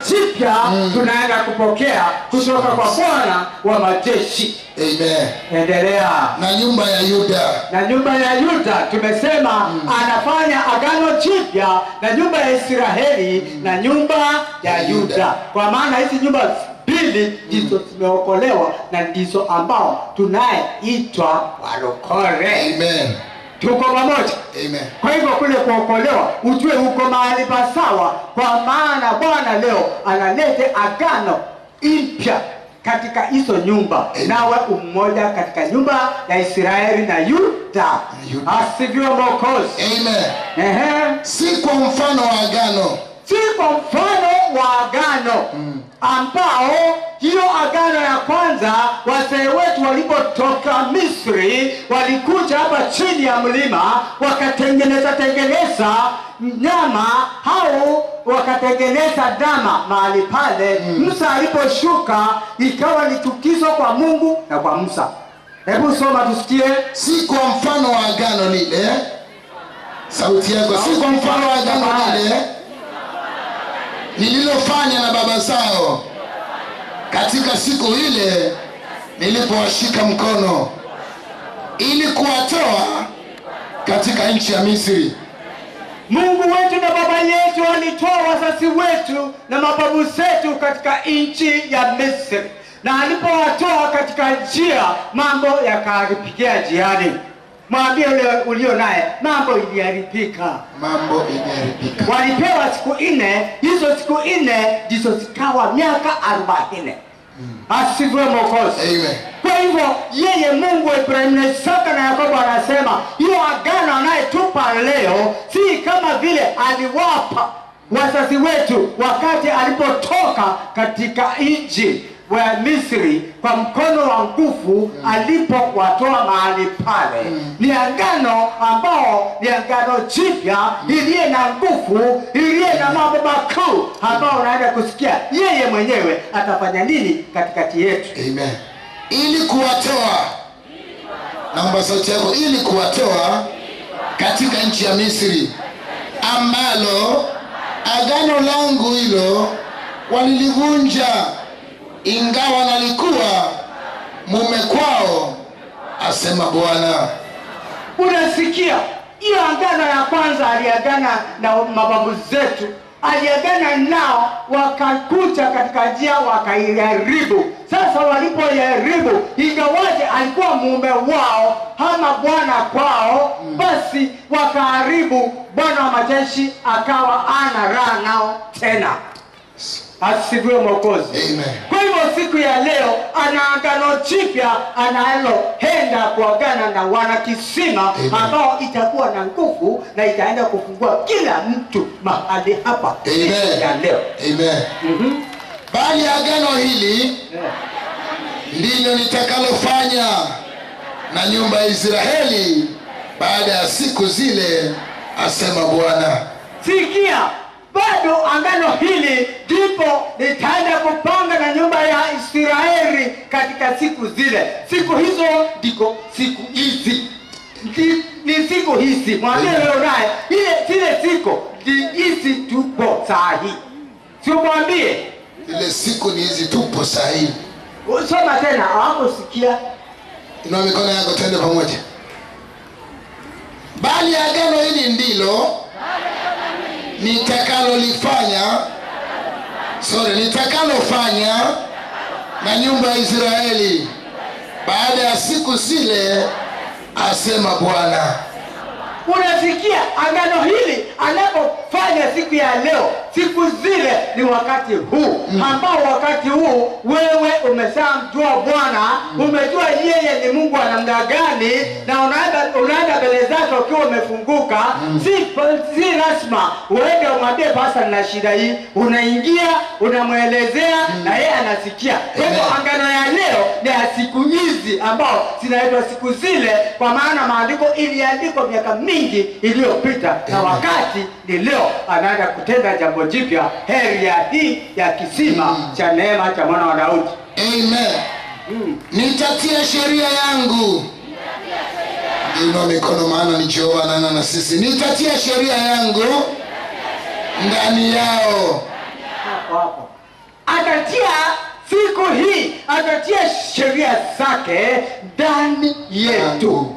jipya tunaenda kupokea kutoka kwa Bwana wa majeshi. Amen. Endelea. Na nyumba ya Yuda. Na nyumba ya Yuda tumesema anafanya agano jipya na nyumba ya Israeli na nyumba ya Yuda. Kwa maana hizi nyumba mbili ndizo zimeokolewa na ndizo ambao tunayeitwa warokore. Amen. Tuko pamoja. Amen. Kwa hivyo kule kuokolewa ujue uko mahali pa sawa, kwa maana Bwana leo analete agano impya katika hizo nyumba. Amen. Nawe umoja katika nyumba ya Israeli na Yuda. Asifiwe Mwokozi. Amen. Si kwa mfano wa agano. Si kwa mfano wa agano ambao hiyo agano ya kwanza wazee wetu walipotoka Misri walikuja hapa chini ya mlima wakatengeneza nyama au wakatengeneza dama mahali pale. Musa aliposhuka ikawa ni chukizo kwa Mungu na kwa Musa. Hebu soma tusikie. Si kwa mfano wa agano lile. Sauti yako. Si kwa mfano wa agano lile nililofanya na baba zao katika siku ile nilipowashika mkono ili kuwatoa katika nchi ya Misri. Mungu wetu na baba yetu alitoa wazazi wetu na mababu zetu katika nchi ya Misri, na alipowatoa katika njia mambo yakaharibikia njiani. Mwambie ulio naye mambo iliharibika. Mambo iliharibika. Walipewa siku 4, hizo siku 4 ndizo zikawa miaka 40. Asifiwe Mwokozi. Amen. Kwa hivyo yeye Mungu wa Ibrahimu na Isaka na Yakobo anasema hiyo agano anayetupa leo si kama vile aliwapa wazazi wetu wakati alipotoka katika nchi wa Misri kwa mkono wa nguvu alipowatoa mahali pale. Ni agano ambao ni agano jipya iliye na nguvu, iliye na mambo makuu ambao unaenda kusikia yeye mwenyewe atafanya nini katikati yetu. Amen. Ili kuwatoa. Naomba sauti yako. Ili kuwatoa katika nchi ya Misri ambalo agano langu hilo walilivunja, ingawa nalikuwa mume kwao, asema Bwana. Unasikia? Hiyo agano ya kwanza aliagana na mababu zetu, aliagana nao, wakakuja katika njia wakaiharibu. Sasa walipoiharibu, ingawaje alikuwa mume wao ama bwana kwao, basi wakaharibu. Bwana wa majeshi akawa ana raha nao tena. Asifiwe Mwokozi. Amen. Kwa hivyo siku ya leo ana agano jipya analoenda kuagana na wana kisima ambao itakuwa na nguvu na itaenda kufungua kila mtu mahali hapa. Amen. Ya leo. Amen. Bali agano hili ndilo nitakalofanya na nyumba ya Israeli baada ya siku zile, asema Bwana. Sikia, bado agano hili ndipo nitaenda kupanga na nyumba ya Israeli katika siku zile. Siku hizo ndiko siku hizi. Ni siku hizi. Mwambie leo naye zile siku hizi tupo saa hii. Sio mwambie ile siku ni hizi tupo saa hii. Soma tena hapo sikia. Inua mikono yako twende pamoja. Bali agano hili ndilo nitakalofanya na nyumba ya Israeli baada ya siku zile, asema Bwana. Unasikia agano hili anapofanya siku ya leo, siku zile ni wakati huu ambao wakati huu wewe umeshamjua Bwana, umejua yeye ni Mungu wa namna gani, na unaenda mbele zake ukiwa umefunguka. Si lazima uende umwambie pasta na shida hii, unaingia unamwelezea na yeye anasikia. Kwa hivyo agano ya leo ni ya siku hizi ambao zinaitwa siku zile, kwa maana maandiko iliandikwa miaka mingi iliyopita, na wakati ni leo anaenda kutenda jambo jipya. Heri ya hii ya kisima cha neema cha mwana wa Daudi. Amen. Nitatia sheria yangu. Inua mikono maana ni Jehova na sisi. Nitatia sheria yangu ndani yao. yako hapo. Atatia siku hii, atatia sheria zake ndani yetu,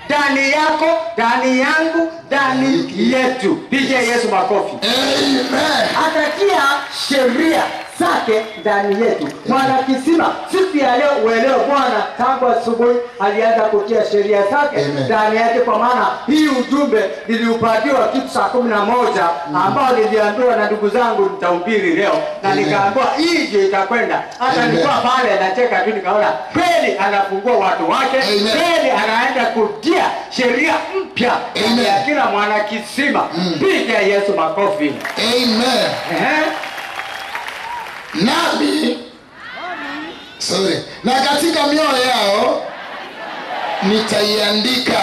ndani yako, ndani yangu, ndani yetu. Pigia Yesu makofi. Amen. Atatia sheria zake ndani yetu. Mwana kisima, siku ya leo uelewe Bwana tangu asubuhi alianza kutia sheria zake ndani yake, kwa maana hii ujumbe niliupatiwa kitu saa 11 ambao niliambiwa na ndugu zangu nitahubiri leo, na nikaambiwa hii ndio itakwenda. Hata nilikuwa pale nacheka tu, nikaona kweli anafungua watu wake, kweli anaenda kutia sheria mpya ya kila mwana kisima. Piga Yesu makofi. Amen. Na katika mioyo yao nitaiandika,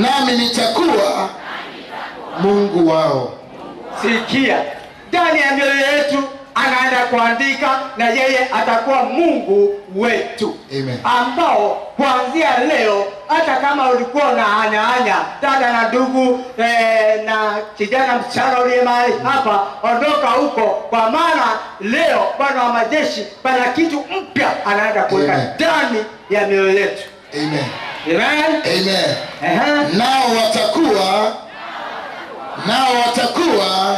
nami nitakuwa Mungu wao. Sikia, ndani ya mioyo yetu anaenda kuandika, na yeye atakuwa Mungu wetu. Amen. Ambao kuanzia leo, hata kama ulikuwa na hanya dada na ndugu na kijana msichana uliye mahali hapa, ondoka huko, kwa maana leo Bwana wa majeshi pana kitu mpya anaenda kuweka ndani ya mioyo yetu. Amen. Amen. Amen. Nao watakuwa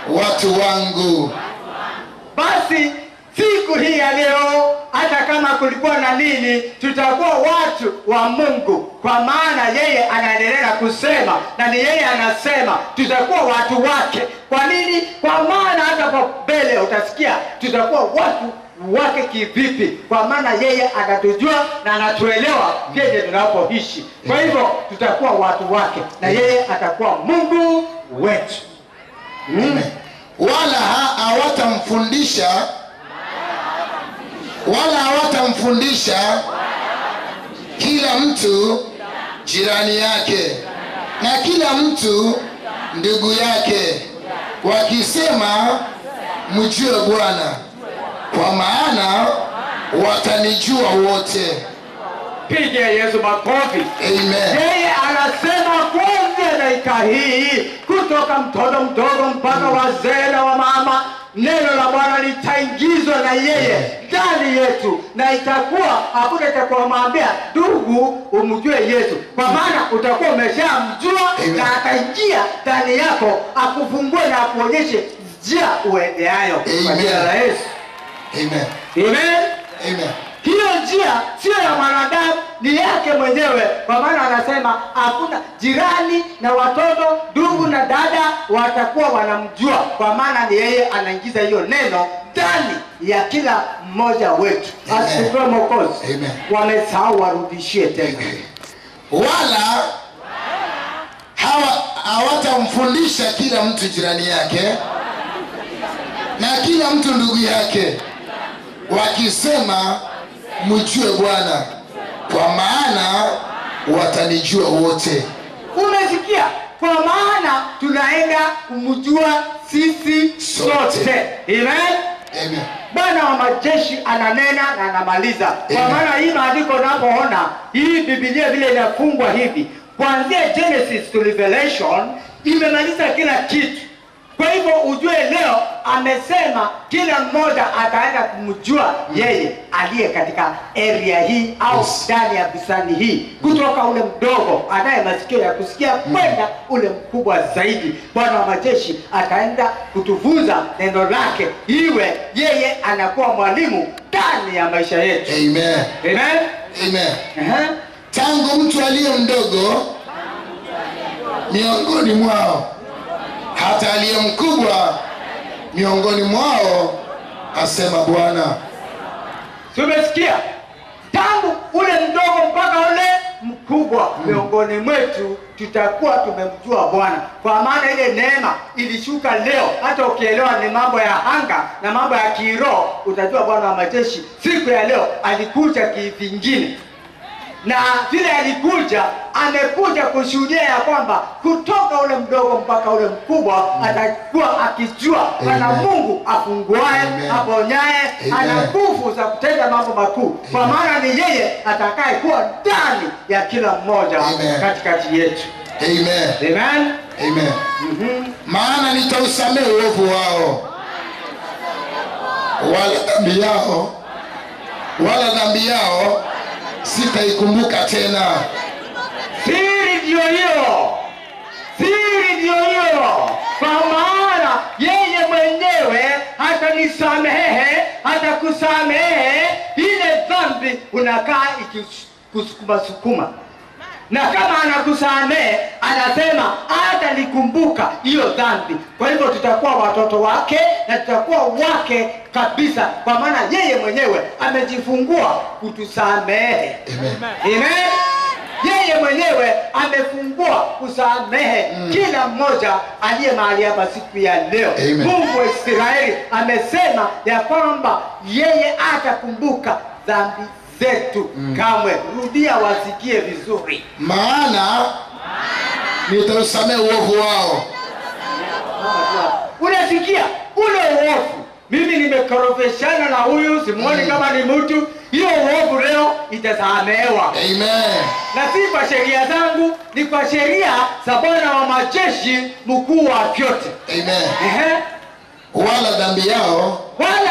watu wangu. Basi siku hii ya leo, hata kama kulikuwa na nini, tutakuwa watu wa Mungu, kwa maana yeye anaendelea kusema, na ni yeye anasema tutakuwa watu wake. Kwa nini? Kwa maana hata kwa mbele utasikia tutakuwa watu wake kivipi, kwa maana yeye anatujua na anatuelewa vile tunapoishi. Kwa hivyo tutakuwa watu wake, na yeye atakuwa Mungu wetu. Wala hawatamfundisha kila mtu jirani yake na kila mtu ndugu yake, wakisema mjue Bwana, kwa maana watanijua wote. Piga Yesu makofi. Amen. Yeye anasema kuanzia dakika hii, kutoka mtoto mdogo mpaka wazee na wamama, neno la Bwana litaingizwa na yeye ndani yetu, na itakuwa hakuna cha kumwambia ndugu umjue Yesu, kwa maana utakuwa umeshamjua, na ataingia ndani yako akufungue na akuonyeshe njia uendeayo kwa jina la Yesu. Amen. Amen. Amen. Hiyo njia sio ya mwanadamu, ni yake mwenyewe, kwa maana anasema hakuna jirani na watoto, ndugu na dada watakuwa wanamjua, kwa maana ni yeye anaingiza hiyo neno ndani ya kila mmoja wetu. Asifiwe Mwokozi. Wamesahau, warudishie tena. Wala hawatamfundisha kila mtu jirani yake na kila mtu ndugu yake, wakisema mjue Bwana, kwa maana watanijua wote. Umesikia? Kwa maana tunaenda kumjua sisi sote. Amen. Amen. Bwana wa majeshi ananena na anamaliza. Kwa maana hii maandiko unapoona hii Biblia vile inafungwa hivi, kuanzia Genesis to Revelation imemaliza kila kitu. Kwa hivyo ujue leo amesema kila mmoja ataenda kumjua yeye aliye katika area hii au ndani ya bisani hii, kutoka ule mdogo anaye masikio ya kusikia kwenda ule mkubwa zaidi. Bwana wa majeshi ataenda kutufunza neno lake, iwe yeye anakuwa mwalimu ndani ya maisha yetu. Amen. Amen. Amen. Tangu mtu aliye mdogo miongoni mwao hata aliye mkubwa miongoni mwao, asema Bwana. Tumesikia tangu ule mdogo mpaka ule mkubwa miongoni mwetu tutakuwa tumemjua Bwana, kwa maana ile neema ilishuka leo. Hata ukielewa ni mambo ya anga na mambo ya kiroho, utajua Bwana wa majeshi siku ya leo alikuja kivingine, na vile alikuja, amekuja kushuhudia ya kwamba kutoka ule mdogo mpaka ule mkubwa atakuwa akijua Bwana Mungu afunguaye, aponyaye, ana nguvu za kutenda mambo makuu, kwa maana ni yeye atakaye kuwa ndani ya kila mmoja katikati yetu. Amen. Amen. Amen. Maana nitausamehe uovu wao wala dhambi yao sitaikumbuka tena. Siri ndio hiyo, siri ndio hiyo. Kwa maana yeye mwenyewe hatanisamehe, hatakusamehe ile dhambi unakaa ikikusukuma. Na kama anakusamehe, anasema hatalikumbuka hiyo dhambi. Kwa hivyo tutakuwa watoto wake na tutakuwa wake kabisa, kwa maana yeye mwenyewe amejifungua kutusamehe. Amen. Yeye mwenyewe amefungua kusamehe kila mmoja aliye mahali hapa siku ya leo. Mungu wa Israeli amesema ya kwamba yeye atakumbuka dhambi zetu kamwe. Rudia wasikie vizuri. Maana nitausamehe uovu wao. Unasikia ule uovu? Mimi nimekorofeshana na huyu, simuoni kama ni mtu. Hiyo uovu leo itasamehewa. Amen. Na si kwa sheria zangu, ni kwa sheria za Bwana wa majeshi, mkuu wa vyote. Amen. Wala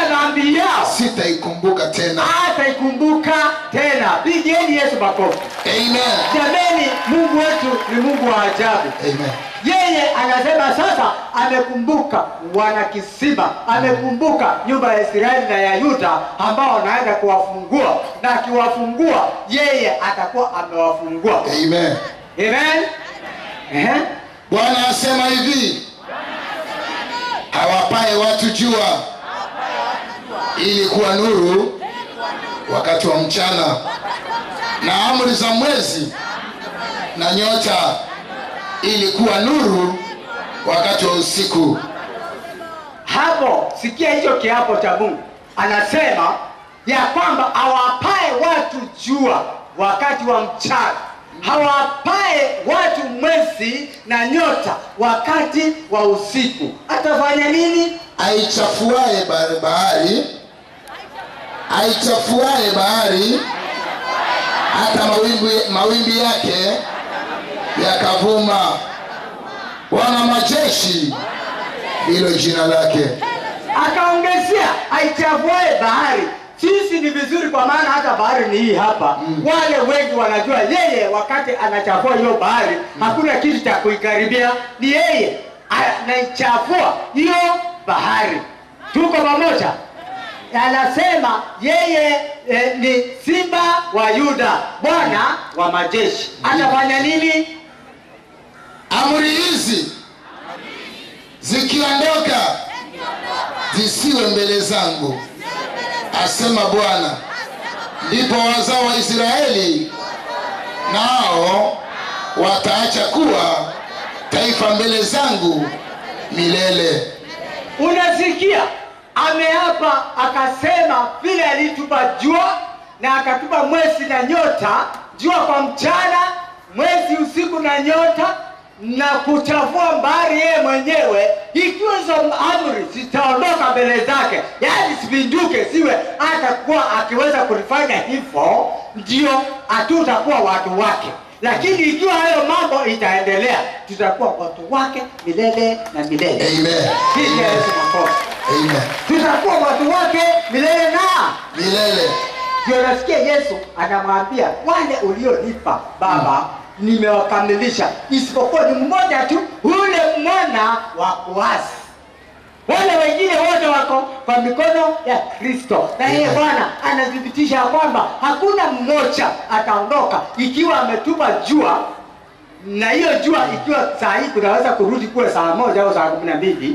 dhambi yao sitaikumbuka tena. Hataikumbuka tena. Pigieni Yesu makofi. Amen. Jameni, Mungu wetu ni Mungu wa ajabu. Amen. Yeye anasema sasa amekumbuka wana kisima, amekumbuka nyumba ya Israeli na ya Yuda ambao anaenda kuwafungua, na akiwafungua yeye atakuwa amewafungua. Amen. Amen. Bwana asema hivi, hawapae watu jua ili kuwa nuru wakati wa mchana, na amri za mwezi na nyota ili kuwa nuru wakati wa usiku. Hapo sikia hicho kiapo cha Mungu. Anasema ya kwamba hawapae watu jua wakati wa mchana, hawapae watu mwezi na nyota wakati wa usiku. Atafanya nini? Aichafuae bahari hata mawimbi yake yakavuma. Bwana majeshi hilo jina lake. Akaongezea aichafuae bahari. Sisi ni vizuri, kwa maana hata bahari ni hii hapa. Wale wengi wanajua yeye wakati anachafua hiyo bahari hakuna kitu cha kuikaribia, ni yeye anaichafua hiyo bahari. Tuko pamoja? Anasema yeye ni simba wa Yuda, Bwana wa majeshi. Atafanya nini? Amri hizi zikiondoka zisiwe mbele zangu, asema Bwana, ndipo wazao wa Israeli nao wataacha kuwa taifa mbele zangu milele. Unasikia? Ameapa akasema vile alitupa jua na akatupa mwezi na nyota, jua kwa mchana, mwezi usiku na nyota, na kuchafua bahari yeye mwenyewe. Ikiwa hizo amri zitaondoka mbele zake, yaani sipinduke, siwe hata kuwa akiweza kulifanya hivyo, ndio hatutakuwa watu wake. Lakini ikiwa hayo mambo itaendelea, tutakuwa watu wake milele na milele. Amen. Piga Yesu makofi. Amen. Tutakuwa watu wake milele na milele. Ndio nasikia Yesu anamwambia wale ulionipa Baba, nimewakamilisha, isipokuwa ni mmoja tu, ule mwana wa kuasi. Wale wengine wote wako kwa mikono ya Kristo. Na yeye Bwana anathibitisha kwamba hakuna mmoja ataondoka ikiwa ametupa jua, na hiyo jua ikiwa saa hii kunaweza kurudi kuwe saa 1 au saa 12.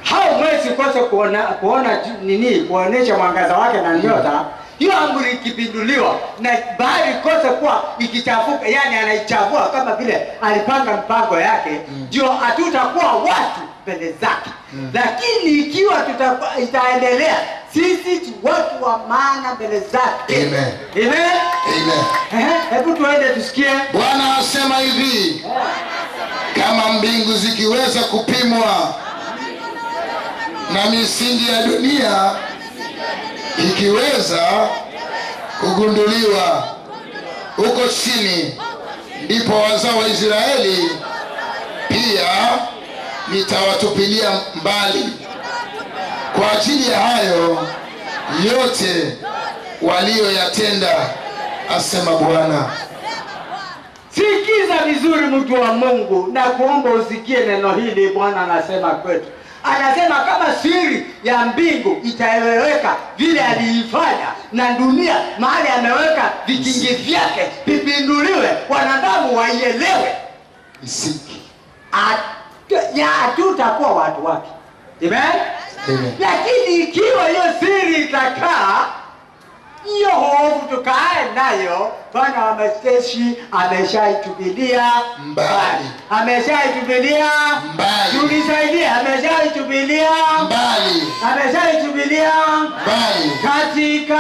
Hao mwezi kose kuona nini, kuonesha mwangaza wake na nyota. Hiyo amri ikipinduliwa na bahari kose kuwa ikichafuka, yani anaichafua kama vile alipanga mpango yake, ndio hatutakuwa watu mbele zake. Lakini ikiwa itaendelea, sisi tu watu wa maana mbele zake. Amen. Amen. Amen. Hebu tuende tusikie. Bwana asema hivi, kama mbingu zikiweza kupimwa na misingi ya dunia ikiweza kugunduliwa huko chini, ndipo wazao wa Israeli pia nitawatupilia mbali kwa ajili ya hayo yote walioyatenda, asema Bwana. Sikiza vizuri mtu wa Mungu, na kuomba usikie neno hili. Bwana anasema kwetu, anasema kama siri ya mbingu itaeleweka vile aliifanya, na dunia mahali ameweka vikingi vyake vipinduliwe, wanadamu waielewe, hatutakuwa watu wake. Amen. Lakini ikiwa hiyo siri itakaa, hiyo hofu tukae nayo, Bwana wa majeshi ameshaitubilia mbali. Ameshaitubilia mbali. Tunisaidia, ameshaitubilia mbali. Ameshaitubilia mbali. Katika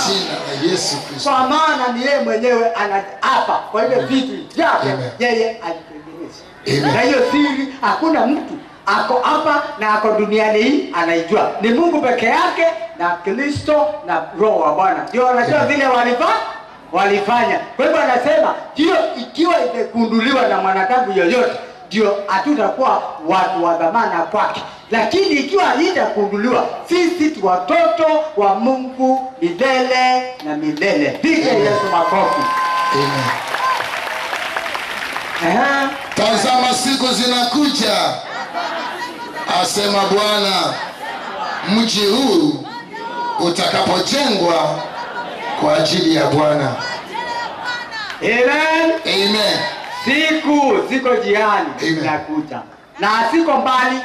jina la Yesu Kristo. Kwa maana ni yeye mwenyewe anaapa kwa ile vitu vyake yeye alitengeneza. Na hiyo siri hakuna mtu ako hapa na ako duniani hii anaijua. Ni Mungu peke yake na Kristo na Roho wa Bwana ndio wanajua vile walifanya. Kwa hivyo anasema hiyo ikiwa imekunduliwa na mwanadamu yoyote, ndio hatutakuwa watu wa dhamana kwake. Lakini ikiwa haitakunduliwa, sisi tu watoto wa Mungu milele na milele. Piga Yesu makofi. Amen. Tazama siku zinakuja, asema Bwana, mji huu utakapojengwa kwa ajili ya Bwana. Amen. Amen. Siku ziko jiani zinakuja na siko mbali.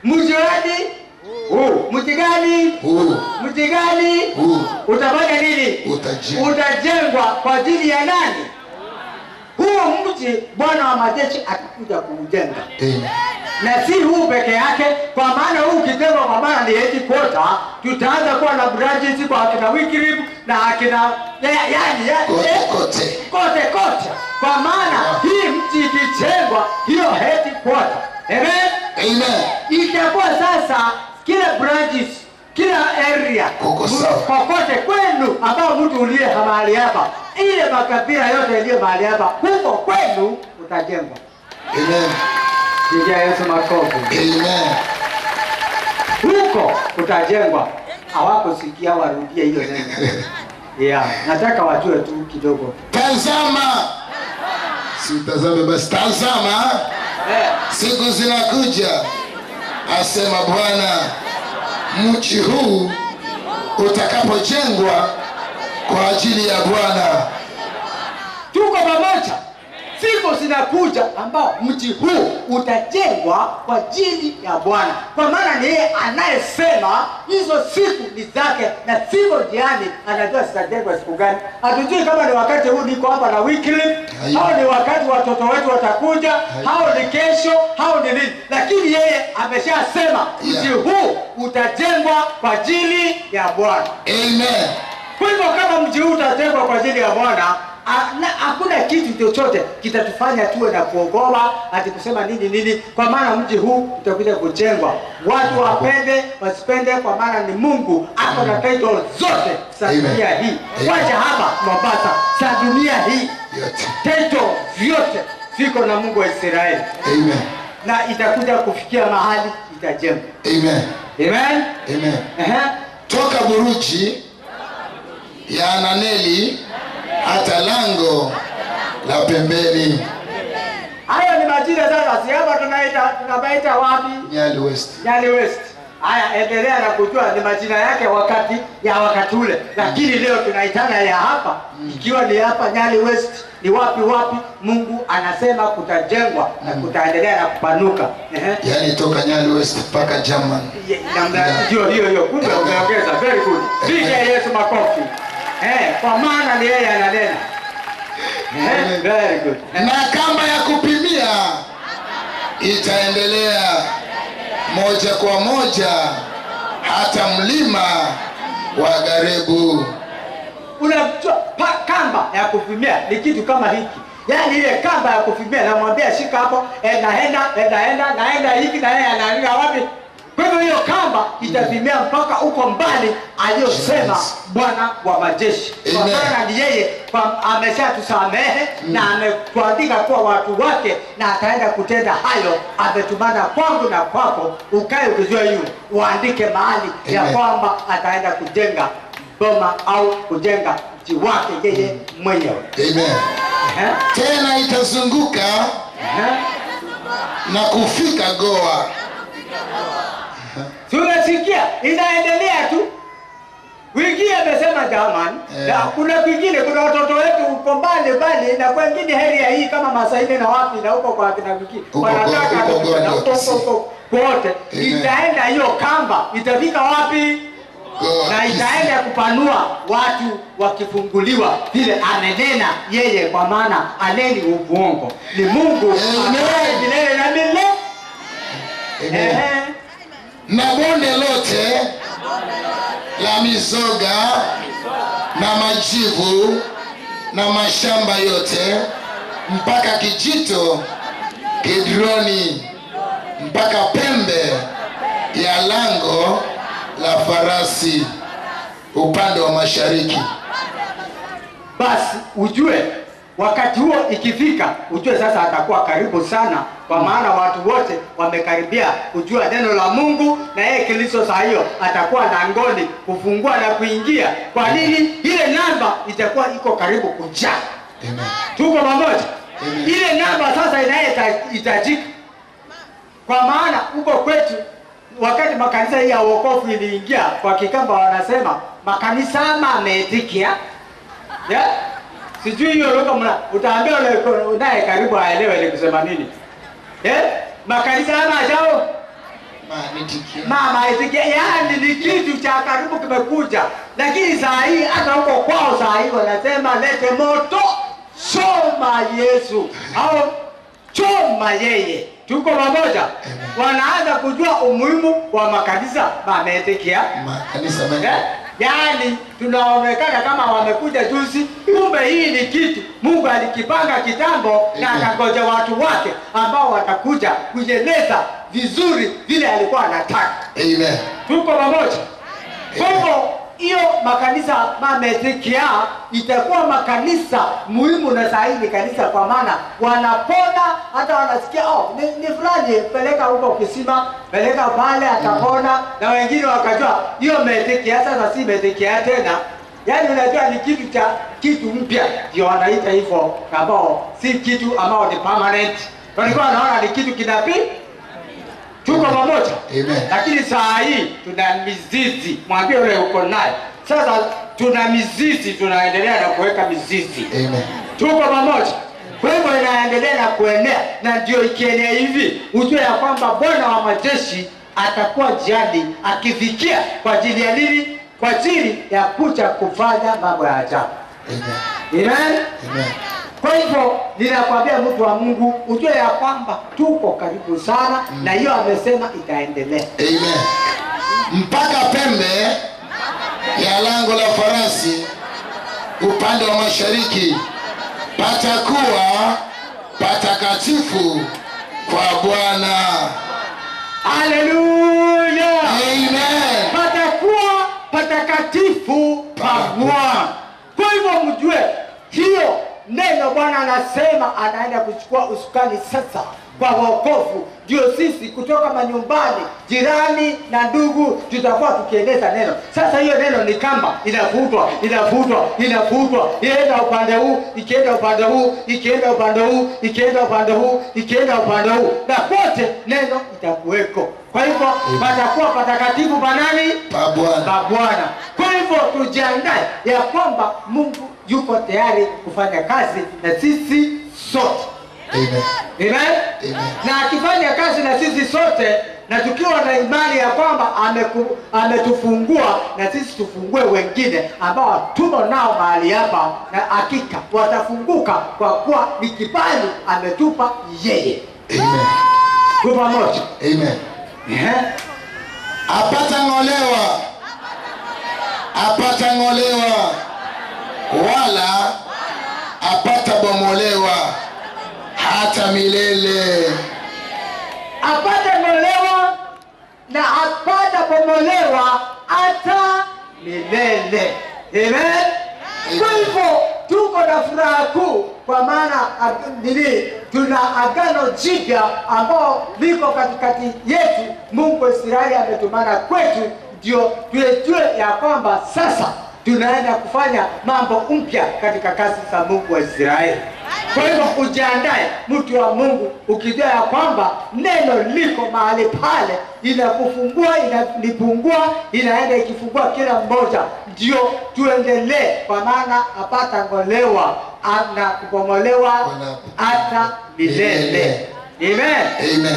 Mji gani? Mji gani? Mji gani? Utafanya nini? Utajengwa kwa ajili ya nani? Huo mji Bwana wa majeshi atakuja kuujenga. Na si huu peke yake, kwa maana huu ukijengwa kwa maana ni headquarter, tutaanza kuwa na branches kwa akina Wycliffe na akina kote. Kwa maana hii mji ikijengwa, hiyo headquarter. Amen. Itakuwa sasa kila branches, kila area kokote kwenu ambao mtu uliye mahali hapa, ile makabila yote iliyo mahali hapa, huko kwenu utajengwa. Amen. Pigia Yesu makofi. Amen. Huko utajengwa. Hawakusikia warudie hiyo neno. Nataka wajue tu kidogo. Tazama. Si utazame basi, tazama. Siku zinakuja, asema Bwana, mji huu utakapojengwa kwa ajili ya Bwana. Tuko pamoja. Siku zinakuja ambao mji huu utajengwa kwa ajili ya Bwana. Kwa maana ni yeye anayesema hizo siku ni zake, na siko jiani anajua zitajengwa siku gani. Hatujui kama ni wakati huu niko hapa na Wycliffe, hao ni wakati watoto wetu watakuja, hao ni kesho, hao ni nini. Lakini yeye ameshasema mji huu utajengwa kwa ajili ya Bwana. Amen. Kwa hivyo kama mji huu utajengwa kwa ajili ya Bwana, hakuna kitu chochote kitatufanya tuwe na kuogopa ati kusema nini, kwa maana mji huu utakuja kujengwa. Watu wapende wasipende, kwa maana ni Mungu ako na title zote za dunia hii. Wacha hapa Mombasa, za dunia hii title vyote viko na Mungu wa Israeli. Amen. Na itakuja kufikia mahali itajengwa. Amen. Amen. Amen. Toka buruji ya Ananeli hata lango la pembeni. Hayo ni majina sasa, si hapa tunabaita wapi? Nyali West. Nyali West. Haya, endelea na kujua ni majina yake wakati ule. Lakini leo tunaitana ya hapa, ikiwa ni hapa Nyali West, ni wapi Mungu anasema kutajengwa na kutaendelea na kupanuka. Yaani toka Nyali West mpaka German. Hiyo. Kumbe umeongeza. Very good. Piga Yesu makofi. Kwa maana ni yeye ananena. Very good. Na kamba ya kupimia itaendelea moja kwa moja hata mlima wa Garebu. Unajua kamba ya kupimia ni kitu kama hiki. Yaani ile kamba ya kupimia, namwambia shika hapo, naenda hiki na yeye anaenda wapi? Kwa hivyo hiyo kamba itavimia mpaka uko mbali aliyosema Bwana wa majeshi. Kwa maana ni yeye ameshatusamehe na ametuandika kuwa watu wake, na ataenda kutenda hayo. Ametumana kwangu na kwako, ukae ukijua hiyo, uandike mahali ya kwamba ataenda kujenga boma au kujenga mji wake yeye mwenyewe. Amen. Tena itazunguka na kufika Goa. Tunasikia inaendelea tu. Wiki amesema jamani, na kuna kwingine, kuna watoto wetu uko mbali na kwingine heri ya hii kama Masaini na wapi na huko kwa kina Wiki. Wanataka na huko kote. Itaenda hiyo kamba, itafika wapi? Na itaenda kupanua watu wakifunguliwa vile amenena yeye, kwa maana aneni uongo. Ni Mungu ambaye milele na milele. Na bonde lote la mizoga na majivu na mashamba yote mpaka kijito Kidroni, mpaka pembe ya lango la farasi upande wa mashariki. Basi ujue wakati huo ikifika, ujue sasa atakuwa karibu sana, kwa maana watu wote wamekaribia kujua neno la Mungu, na yeye Kristo saa hiyo atakuwa langoni kufungua na kuingia. Kwa nini? Ile namba itakuwa iko karibu kujaa. Amen. Tuko pamoja? Ile namba sasa inahitajika, kwa maana huko kwetu wakati makanisa hii ya wokovu iliingia, kwa Kikamba wanasema makanisa ametikia. Sijui hiyo lugha utaambia unaye karibu aelewe ni kusema nini. Makanisa ajao mama itikia, yani ni kitu cha karibu kimekuja. Lakini saa hii hata huko kwao saa hii wanasema lete moto, choma Yesu au choma yeye. Tuko pamoja? Wanaanza kujua umuhimu wa makanisa mametikia. Makanisa mengi. Yani tunaonekana kama wamekuja juzi, kumbe hii ni kitu Mungu alikipanga kitambo. Na akangoja watu wake ambao watakuja kujeleza vizuri vile alikuwa anataka. Amen. Tuko pamoja? Kwa hivyo hiyo makanisa mametikia itakuwa makanisa muhimu, na sahihi ni kanisa, kwa maana wanapona, hata wanasikia ni fulani peleka huko kisima, peleka pale atapona. Na wengine wakajua hiyo metikia sasa si metikia tena, yani unajua ni kitu mpya, ndio wanaita hivyo, ambao si kitu ambao ni permanent. Walikuwa wanaona ni kitu kinapi. Tuko pamoja? Amen. Lakini saa hii tuna mizizi. Mwambie yule uko naye. Sasa tuna mizizi, tunaendelea na kuweka mizizi. Amen. Tuko pamoja? Kwa hivyo inaendelea na kuenea, na ndio ikienea hivi ujue ya kwamba Bwana wa majeshi atakuwa jiani akifikia kwa ajili ya nini? Kwa ajili ya kuja kufanya mambo ya ajabu. Amen. Amen. Amen. Kwa hivyo ninakwambia mtu wa Mungu ujue ya kwamba tuko karibu sana, na hiyo amesema itaendelea. Amen. Mpaka pembe ya lango la farasi upande wa mashariki patakuwa patakatifu kwa Bwana. Haleluya. Amen. Patakuwa patakatifu kwa Bwana. Kwa hivyo mjue hiyo neno Bwana anasema anaenda kuchukua usukani sasa kwa wokovu. Ndio sisi kutoka manyumbani, jirani na ndugu tutakuwa tukieleza neno. Sasa hiyo neno ni kamba inavutwa, ienda upande huu, ikienda upande huu, ikienda upande huu, ikienda upande huu, ikienda upande huu, na kote neno itakuweko. Kwa hivyo patakuwa patakatifu pa nani? Pa Bwana. Kwa hivyo tujiandae ya kwamba Mungu yuko tayari kufanya kazi na sisi sote. Amen. Amen. Amen. Na akifanya kazi na sisi sote, na tukiwa na imani ya kwamba ametufungua, na sisi tufungue wengine ambao tumo nao mahali hapa, na hakika watafunguka, kwa kuwa ni kibali ametupa yeye. Amen. Tupo pamoja. Amen. Apata ng'olewa wala apata bomolewa hata milele. Apata ng'olewa na apata atabomolewa hata milele. Amen. Kwa hivyo tuko na furaha kuu, kwa maana tuna agano jipya ambao liko katikati yetu. Mungu wa Israeli ametumana kwetu ndio tujue ya kwamba sasa tunaenda kufanya mambo mpya katika kazi za Mungu wa Israeli. Kwa hivyo ujiandae, mtu wa Mungu, ukijua ya kwamba neno liko mahali pale, inakufungua, inalipungua, inaenda ikifungua kila mmoja. Ndio tuendelee, kwa maana apata ngolewa na kubomolewa hata milele. Amen.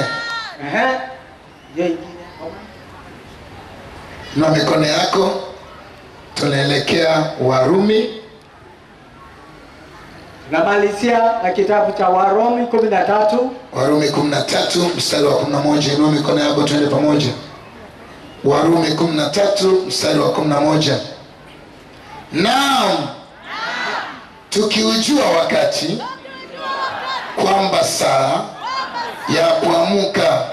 Amen. Na mikono yako, tunaelekea Warumi. Namalizia na kitabu cha Warumi 13. Warumi 13 mstari wa 11. Inua mikono yako tuende pamoja. Warumi 13 mstari wa 11. Naam, tukiujua wakati kwamba saa ya kuamka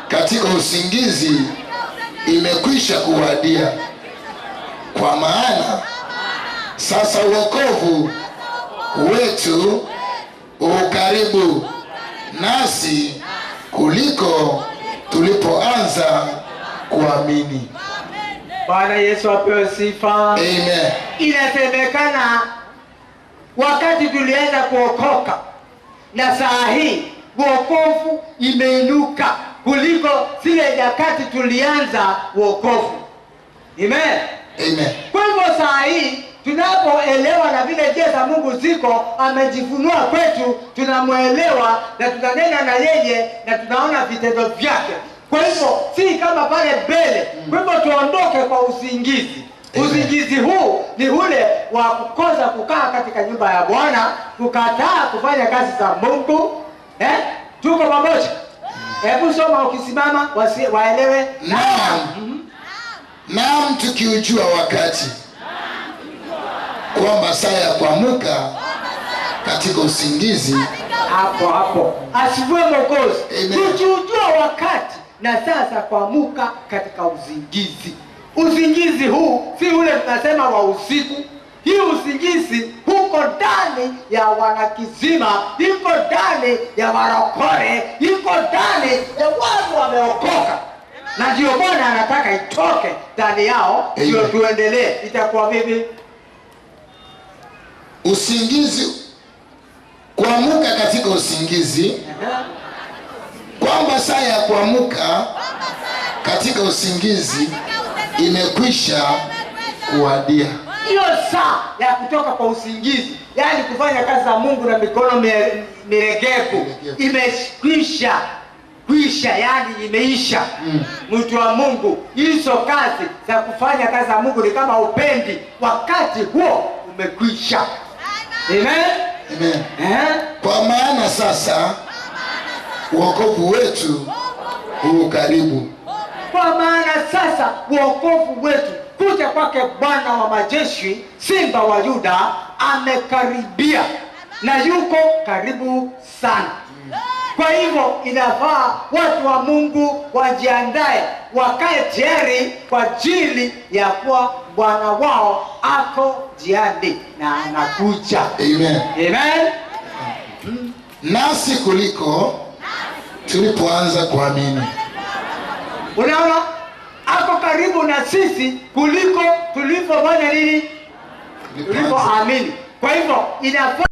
katika usingizi imekwisha kuwadia, kwa maana sasa wokovu wetu ukaribu nasi kuliko tulipoanza kuamini. Bwana Yesu apewe sifa. Amen. Inasemekana wakati tulianza kuokoka na saa hii wokovu imeinuka kuliko zile nyakati tulianza wokovu. Amen. Amen. Kwa hivyo saa hii tunapoelewa na vile njia za Mungu ziko, amejifunua kwetu, tunamuelewa na tunanena na yeye na tunaona vitendo vyake. Kwa hivyo si kama pale mbele. Kwa hivyo tuondoke kwa usingizi. Usingizi huu ni ule wa kukosa kukaa katika nyumba ya Bwana, kukataa kufanya kazi za Mungu. Tuko pamoja? Hebu soma ukisimama waelewe. Naam, tukiujua wakati kwamba saa ya kuamka katika usingizi. Hapo asifiwe Mwokozi. Tukiujua wakati na sasa kuamka katika usingizi. Usingizi huu si ule tunasema wa usiku. Hii usingizi huko ndani ya wanakizima, iko ndani ya warokore, iko ndani ya watu wameokoka. Na ndio Bwana anataka itoke ndani yao, ndio tuendelee. Itakuwa vipi? Usingizi, kuamka katika usingizi, kwamba saa ya kuamka katika usingizi imekwisha kuwadia. Hiyo saa ya kutoka kwa usingizi, yani kufanya kazi za Mungu na mikono miregevu, imekwisha yani imeisha. Mtu wa Mungu, hizo kazi za kufanya kazi za Mungu ni kama upendi, wakati huo umekwisha. Amen. Kwa maana sasa wokovu wetu ukaribu. Kwa maana sasa wokovu wetu, kuja kwake Bwana wa majeshi, Simba wa Yuda, amekaribia na yuko karibu sana. Kwa hivyo inafaa watu wa Mungu wajiandae, wakae tayari kwa ajili ya kuwa Bwana wao ako jiani na anakuja. Amen. Nasi kuliko tulipoanza kuamini. Unaona, ako karibu na sisi kuliko tulipofanya nini? Tulipoamini. Kwa hivyo inafaa